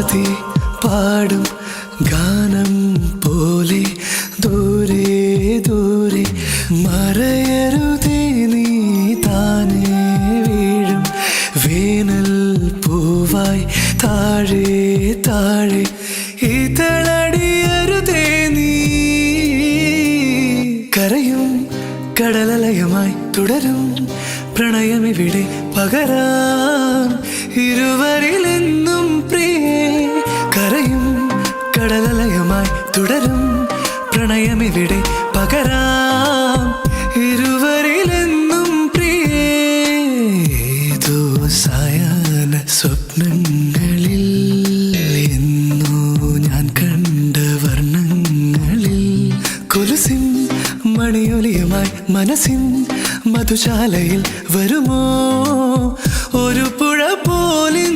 ശ്രുതി പാടും ഗാനം പോലെ ദൂരെ ദൂരെ മറയരുതേ നീ താനേ വീഴും വേനൽ പൂവായി താഴെ താഴെ ഇതളടിയരുതേ നീ കരയും കടലലയമായി തുടരും പ്രണയമിവിടെ പകരാം ഇരുവരിലെന്നും പ്രിയേ കരയും കടലലയമായി തുടരും പ്രണയമിവിടെ പകരാം ഇരുവരിലെന്നും പ്രിയേ ഏതോ സായാഹ്ന സ്വപ്നങ്ങളിൽ എന്നോ ഞാൻ കണ്ട വർണ്ണങ്ങളിൽ കൊലുസിൻ മണിയൊലിയുമായി മനസ്സിൻ മധുശാലയിൽ വരുമോ ഒരു പുഴ പോലിൻ